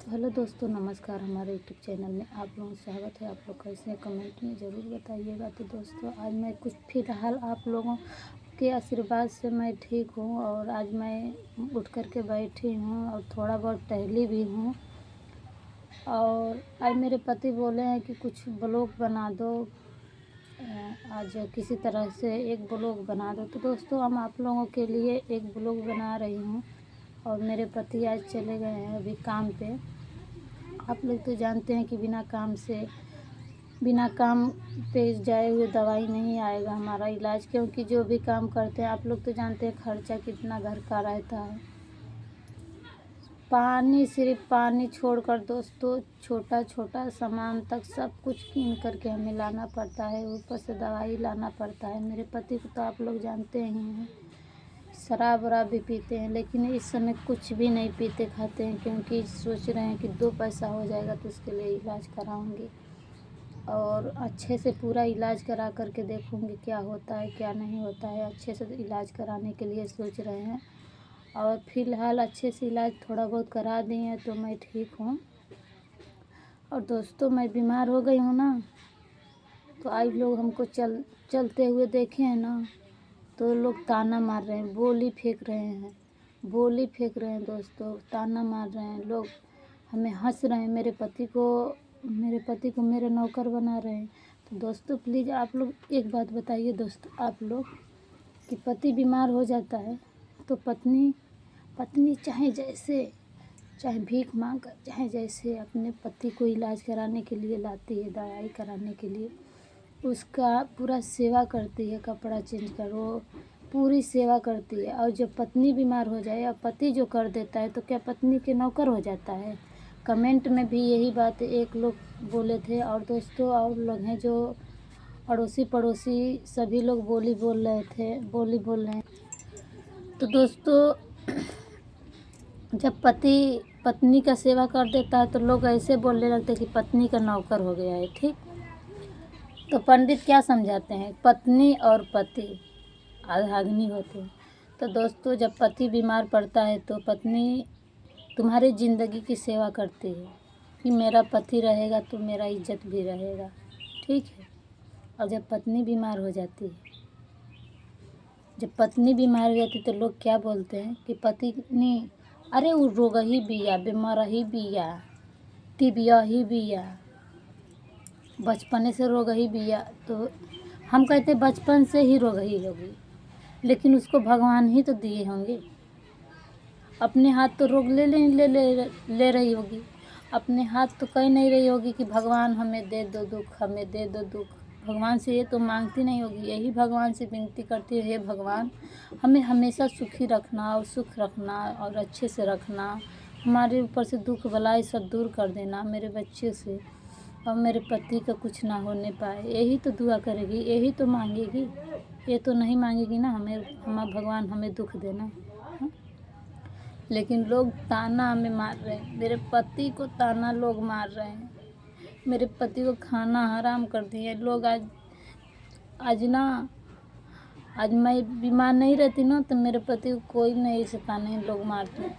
तो हेलो दोस्तों, नमस्कार। हमारे यूट्यूब चैनल में आप लोगों का स्वागत है। आप लोग कैसे हैं कमेंट में ज़रूर बताइएगा। तो दोस्तों, आज मैं कुछ फ़िलहाल आप लोगों के आशीर्वाद से मैं ठीक हूँ और आज मैं उठ कर के बैठी हूँ और थोड़ा बहुत टहली भी हूँ। और आज मेरे पति बोले हैं कि कुछ ब्लॉग बना दो, आज किसी तरह से एक ब्लॉग बना दो। तो दोस्तों, हम आप लोगों के लिए एक ब्लॉग बना रही हूँ और मेरे पति आज चले गए हैं अभी काम पे। आप लोग तो जानते हैं कि बिना काम पे जाए हुए दवाई नहीं आएगा हमारा इलाज, क्योंकि जो भी काम करते हैं आप लोग तो जानते हैं खर्चा कितना घर का रहता है। पानी, सिर्फ पानी छोड़कर दोस्तों छोटा छोटा सामान तक सब कुछ कीन करके हमें लाना पड़ता है, ऊपर से दवाई लाना पड़ता है। मेरे पति को तो आप लोग जानते ही हैं, शराब वराब भी पीते हैं, लेकिन इस समय कुछ भी नहीं पीते खाते हैं, क्योंकि सोच रहे हैं कि 2 पैसा हो जाएगा तो उसके लिए इलाज कराऊंगी और अच्छे से पूरा इलाज करा करके देखूंगी क्या होता है क्या नहीं होता है। अच्छे से इलाज कराने के लिए सोच रहे हैं और फ़िलहाल अच्छे से इलाज थोड़ा बहुत करा दिए हैं तो मैं ठीक हूँ। और दोस्तों, मैं बीमार हो गई हूँ ना, तो आज लोग हमको चलते हुए देखे हैं ना, तो लोग ताना मार रहे हैं, बोली फेंक रहे हैं दोस्तों, ताना मार रहे हैं लोग, हमें हंस रहे हैं। मेरे पति को मेरे नौकर बना रहे हैं। तो दोस्तों, प्लीज़ आप लोग एक बात बताइए दोस्तों, आप लोग कि पति बीमार हो जाता है तो पत्नी चाहे भीख मांग कर, चाहे जैसे अपने पति को इलाज कराने के लिए लाती है, दवाई कराने के लिए, उसका पूरा सेवा करती है, कपड़ा चेंज करो, पूरी सेवा करती है। और जब पत्नी बीमार हो जाए और पति जो कर देता है तो क्या पत्नी के नौकर हो जाता है? कमेंट में भी यही बात एक लोग बोले थे। और दोस्तों, और लोग हैं जो अड़ोसी पड़ोसी सभी लोग बोली बोल रहे हैं। तो दोस्तों, जब पति पत्नी का सेवा कर देता है तो लोग ऐसे बोलने लगते हैं कि पत्नी का नौकर हो गया है। ठीक, तो पंडित क्या समझाते हैं, पत्नी और पति अर्धांगिनी होते हैं। तो दोस्तों, जब पति बीमार पड़ता है तो पत्नी तुम्हारी ज़िंदगी की सेवा करती है कि मेरा पति रहेगा तो मेरा इज्जत भी रहेगा। ठीक है। और जब पत्नी बीमार हो जाती है तो लोग क्या बोलते हैं कि पत्नी, अरे वो रोग ही बिया, बीमार ही बिया, टीबिया ही बिया, बचपने से रोग ही बिया। तो हम कहते बचपन से ही रोग ही होगी, लेकिन उसको भगवान ही तो दिए होंगे। अपने हाथ तो रोग ले रही होगी, अपने हाथ तो कह नहीं रही होगी कि भगवान हमें दे दो दुख। भगवान से ये तो मांगती नहीं होगी, यही भगवान से विनती करती है, हे भगवान हमें हमेशा सुखी रखना और सुख रखना और अच्छे से रखना, हमारे ऊपर से दुख बलाई सब दूर कर देना मेरे बच्चे से, और मेरे पति का कुछ ना होने पाए। यही तो दुआ करेगी, यही तो मांगेगी, ये तो नहीं मांगेगी ना भगवान हमें दुख देना। लेकिन लोग ताना हमें मार रहे हैं, मेरे पति को ताना लोग मार रहे हैं, मेरे पति को खाना हराम कर दिए लोग। आज मैं बीमार नहीं रहती ना तो मेरे पति को कोई नहीं ऐसे ताने लोग मारते।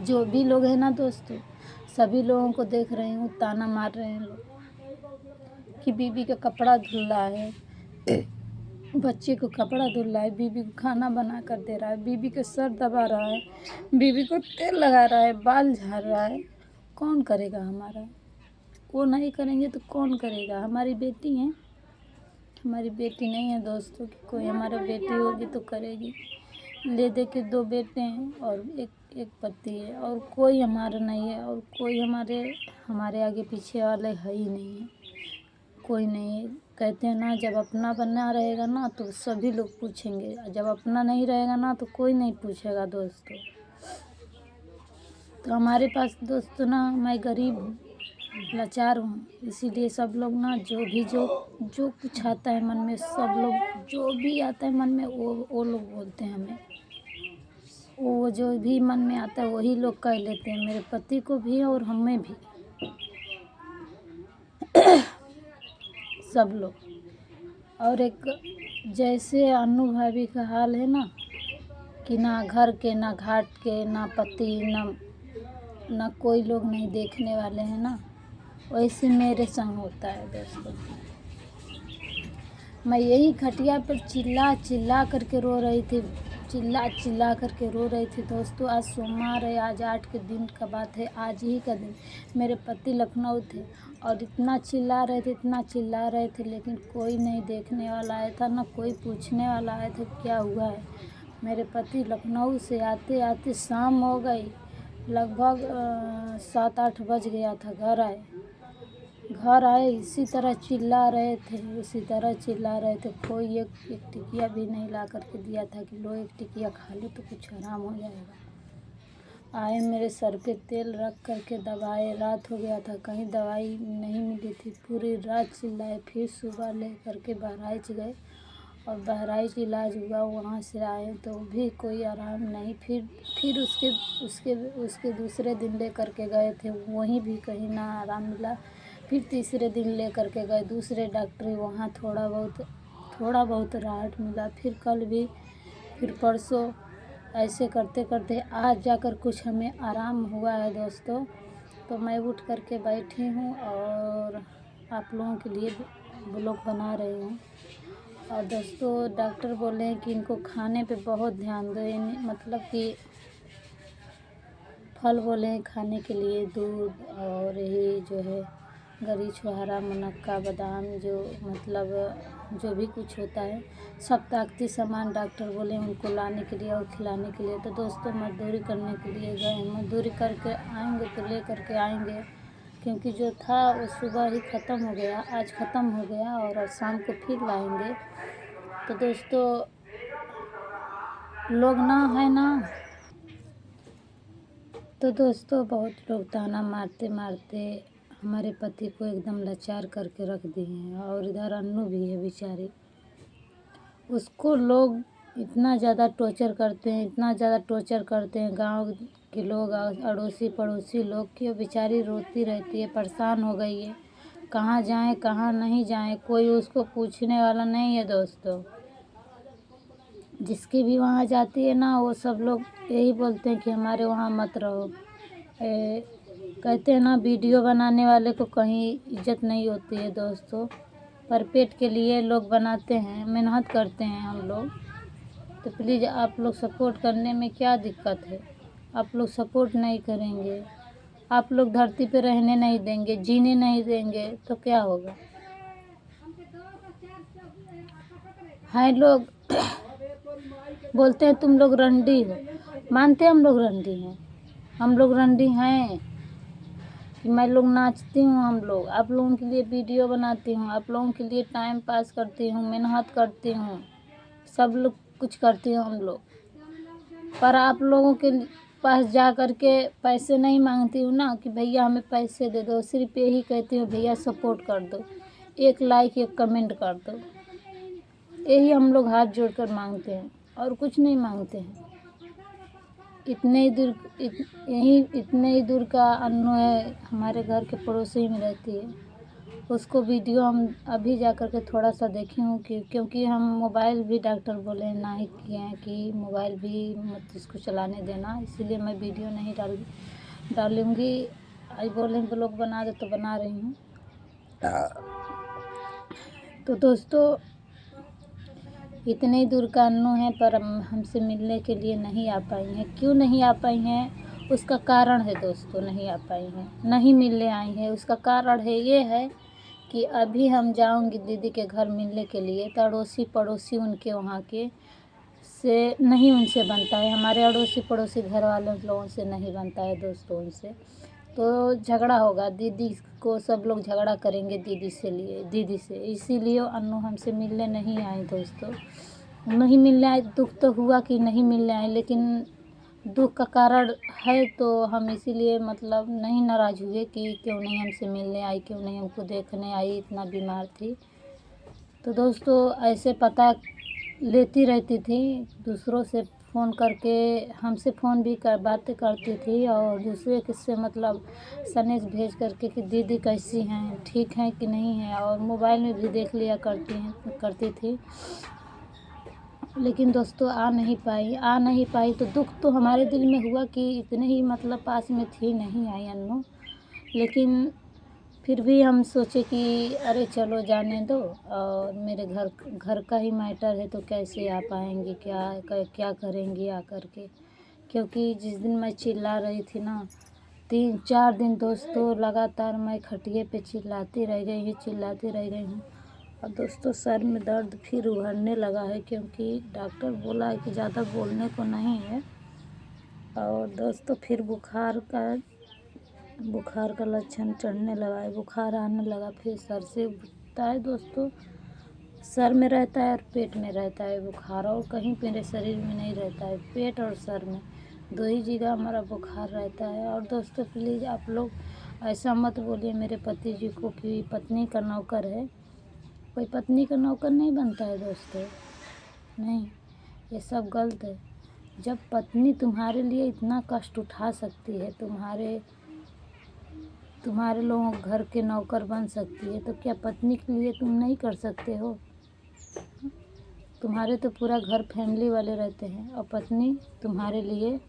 जो भी लोग हैं ना दोस्तों, सभी लोगों को देख रही हूँ ताना मार रहे हैं लोग कि बीबी का कपड़ा धुल रहा है, बच्चे को कपड़ा धुल रहा है, बीबी को खाना बना कर दे रहा है, बीबी के सर दबा रहा है, बीबी को तेल लगा रहा है, बाल झाड़ रहा है। कौन करेगा हमारा? वो नहीं करेंगे तो कौन करेगा? हमारी बेटी है, हमारी बेटी नहीं है दोस्तों कि कोई हमारा बेटी होगी तो करेगी। ले दे के 2 बेटे हैं और एक पति है, और कोई हमारा नहीं है, और कोई हमारे आगे पीछे वाले है ही नहीं है, कोई नहीं है। कहते हैं ना, जब अपना बनना रहेगा ना तो सभी लोग पूछेंगे, जब अपना नहीं रहेगा ना तो कोई नहीं पूछेगा दोस्तों। तो हमारे पास दोस्तों ना, मैं गरीब हूँ, लाचार हूँ, इसीलिए सब लोग ना जो कुछ आता है मन में, सब लोग जो भी आता है मन में वो लोग बोलते हैं हमें, वो जो भी मन में आता है वही लोग कह लेते हैं, मेरे पति को भी और हमें भी, सब लोग। और एक जैसे अनु भाभी का हाल है ना, कि ना घर के, ना घाट के, ना पति, ना कोई लोग नहीं देखने वाले हैं ना, वैसे मेरे संग होता है दोस्तों। मैं यही खटिया पर चिल्ला चिल्ला करके रो रही थी, चिल्ला चिल्ला करके रो रही थी दोस्तों। आज सोमवार है, आज 8 के दिन का बात है, आज ही का दिन। मेरे पति लखनऊ थे और इतना चिल्ला रहे थे, इतना चिल्ला रहे थे, लेकिन कोई नहीं देखने वाला आया था, ना कोई पूछने वाला आया था क्या हुआ है। मेरे पति लखनऊ से आते आते शाम हो गई, लगभग 7-8 बज गया था। घर आए इसी तरह चिल्ला रहे थे, इसी तरह चिल्ला रहे थे। कोई एक टिकिया भी नहीं ला करके दिया था कि लो एक टिकिया खा लो तो कुछ आराम हो जाएगा। आए मेरे सर पे तेल रख करके दबाए, रात हो गया था, कहीं दवाई नहीं मिली थी, पूरी रात चिल्लाए। फिर सुबह ले करके बहराइच गए और बहराइच इलाज हुआ, वहाँ से आए तो भी कोई आराम नहीं। फिर उसके दूसरे दिन ले करके गए थे, वहीं भी कहीं ना आराम मिला। फिर तीसरे दिन ले करके गए दूसरे डॉक्टरी, वहाँ थोड़ा बहुत राहत मिला। फिर कल भी, फिर परसों, ऐसे करते करते आज जाकर कुछ हमें आराम हुआ है दोस्तों। तो मैं उठ करके बैठी हूँ और आप लोगों के लिए ब्लॉग बना रही हूँ। और दोस्तों डॉक्टर बोले हैं कि इनको खाने पे बहुत ध्यान दो, मतलब कि फल बोले हैं खाने के लिए, दूध और यही जो है गरी छुहारा, मुनक्का, बादाम, जो मतलब जो भी कुछ होता है सब ताकती सामान डॉक्टर बोले हैं उनको लाने के लिए और खिलाने के लिए। तो दोस्तों मजदूरी करने के लिए गए, मजदूरी करके आएंगे तो ले करके आएंगे, क्योंकि जो था वो सुबह ही ख़त्म हो गया, आज ख़त्म हो गया और आज शाम को फिर लाएंगे। तो दोस्तों लोग ना है ना, तो दोस्तों बहुत लोग ताना मारते मारते हमारे पति को एकदम लाचार करके रख दिए हैं। और इधर अन्नू भी है बेचारी, उसको लोग इतना ज़्यादा टॉर्चर करते हैं, इतना ज़्यादा टॉर्चर करते हैं गांव के लोग, अड़ोसी पड़ोसी लोग, कि वो बेचारी रोती रहती है, परेशान हो गई है। कहाँ जाएं कहाँ नहीं जाएं, कोई उसको पूछने वाला नहीं है दोस्तों। जिसकी भी वहाँ जाती है ना, वो सब लोग यही बोलते हैं कि हमारे वहाँ मत रहो। कहते हैं ना वीडियो बनाने वाले को कहीं इज्जत नहीं होती है दोस्तों, पर पेट के लिए लोग बनाते हैं, मेहनत करते हैं हम लोग। तो प्लीज़ आप लोग सपोर्ट करने में क्या दिक्कत है। आप लोग सपोर्ट नहीं करेंगे, आप लोग धरती पे रहने नहीं देंगे, जीने नहीं देंगे, तो क्या होगा। है लोग बोलते हैं तुम लोग रंडी हो, मानते हैं हम लोग रंडी हैं, हम लोग रंडी हैं कि मैं लोग नाचती हूँ, हम लोग आप लोगों के लिए वीडियो बनाती हूँ, आप लोगों के लिए टाइम पास करती हूँ, मेहनत करती हूँ, सब लोग कुछ करती हूँ हम लोग। पर आप लोगों के पास जा कर के पैसे नहीं मांगती हूँ ना कि भैया हमें पैसे दे दो, सिर्फ यही कहती हूँ भैया सपोर्ट कर दो, एक लाइक एक कमेंट कर दो, यही हम लोग हाथ जोड़कर मांगते हैं और कुछ नहीं मांगते हैं। इतने ही दूर का अन्नू है, हमारे घर के पड़ोसी में रहती है। उसको वीडियो हम अभी जा कर के थोड़ा सा देखी हूँ कि क्योंकि हम मोबाइल भी डॉक्टर बोले ना ही किए हैं कि मोबाइल भी मत इसको चलाने देना, इसीलिए मैं वीडियो नहीं डालूँगी। आज बोले ब्लॉग बना दे तो बना रही हूँ। तो दोस्तों इतने दूर का अन्नू है, पर हमसे मिलने के लिए नहीं आ पाई हैं। क्यों नहीं आ पाई हैं उसका कारण है दोस्तों, नहीं आ पाई हैं, नहीं मिलने आई हैं। उसका कारण है ये है कि अभी हम जाऊंगी दीदी के घर मिलने के लिए, तो अड़ोसी पड़ोसी उनके वहाँ के से नहीं उनसे बनता है, हमारे अड़ोसी पड़ोसी घर वाले लोगों से नहीं बनता है दोस्तों उनसे, तो झगड़ा होगा, दीदी को सब लोग झगड़ा करेंगे दीदी से, इसीलिए अन्नू हमसे मिलने नहीं आए दोस्तों। नहीं मिलने आए, दुख तो हुआ कि नहीं मिलने आए, लेकिन दुख का कारण है तो हम इसीलिए मतलब नहीं नाराज़ हुए कि क्यों नहीं हमसे मिलने आई, क्यों नहीं हमको देखने आई, इतना बीमार थी। तो दोस्तों ऐसे पता लेती रहती थी, दूसरों से फ़ोन करके हमसे फ़ोन भी बातें करती थी और दूसरे किससे मतलब सनेस भेज करके कि दीदी कैसी हैं, ठीक हैं कि नहीं हैं, और मोबाइल में भी देख लिया करती थी। लेकिन दोस्तों आ नहीं पाई तो दुःख तो हमारे दिल में हुआ कि इतने ही मतलब पास में थी, नहीं आई अन्नू। लेकिन फिर भी हम सोचे कि अरे चलो जाने दो, और मेरे घर घर का ही मैटर है तो कैसे आ पाएँगी, क्या करेंगी आकर के। क्योंकि जिस दिन मैं चिल्ला रही थी ना, 3-4 दिन दोस्तों लगातार मैं खटिए पे चिल्लाती रह गई हूँ। और दोस्तों सर में दर्द फिर उभरने लगा है, क्योंकि डॉक्टर बोला है कि ज़्यादा बोलने को नहीं है। और दोस्तों फिर बुखार का लक्षण चढ़ने लगा है, बुखार आने लगा, फिर सर से उठता है दोस्तों। सर में रहता है और पेट में रहता है बुखार, और कहीं मेरे शरीर में नहीं रहता है, पेट और सर में 2 ही जगह हमारा बुखार रहता है। और दोस्तों प्लीज़ आप लोग ऐसा मत बोलिए मेरे पति जी को कि पत्नी का नौकर है। कोई पत्नी का नौकर नहीं बनता है दोस्तों, नहीं, ये सब गलत है। जब पत्नी तुम्हारे लिए इतना कष्ट उठा सकती है, तुम्हारे लोगों के घर के नौकर बन सकती है, तो क्या पत्नी के लिए तुम नहीं कर सकते हो? तुम्हारे तो पूरा घर फैमिली वाले रहते हैं, और पत्नी तुम्हारे लिए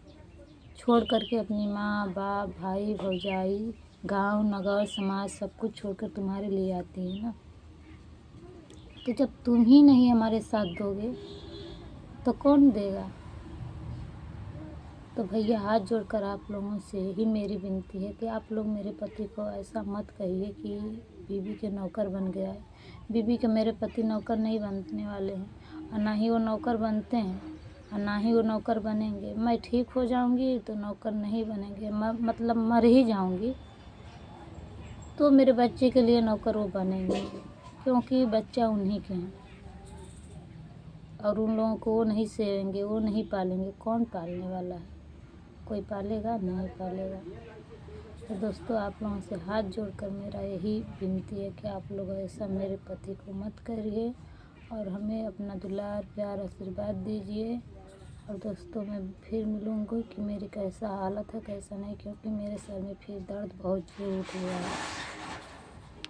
छोड़ करके अपनी माँ बाप भाई भौजाई गांव नगर समाज सब कुछ छोड़कर तुम्हारे लिए आती है ना। तो जब तुम ही नहीं हमारे साथ दोगे तो कौन देगा? तो भैया हाथ जोड़कर आप लोगों से ही मेरी विनती है कि आप लोग मेरे पति को ऐसा मत कहिए कि बीवी के नौकर बन गया है। बीवी के मेरे पति नौकर नहीं बनने वाले हैं, और ना ही वो नौकर बनते हैं, और ना ही वो नौकर बनेंगे। मैं ठीक हो जाऊंगी तो नौकर नहीं बनेंगे, मतलब मर ही जाऊंगी तो मेरे बच्चे के लिए नौकर वो बनेंगे, क्योंकि बच्चा उन्हीं के हैं। और उन लोगों को वो नहीं सेवेंगे, वो नहीं पालेंगे, कौन पालने वाला है? कोई पालेगा? नहीं पालेगा। तो दोस्तों आप लोगों से हाथ जोड़कर मेरा यही विनती है कि आप लोग ऐसा मेरे पति को मत करिए, और हमें अपना दुलार प्यार आशीर्वाद दीजिए। और दोस्तों मैं फिर मिलूँगी कि मेरी कैसा हालत है कैसा नहीं, क्योंकि मेरे सर में फिर दर्द बहुत जोर उठ गया है।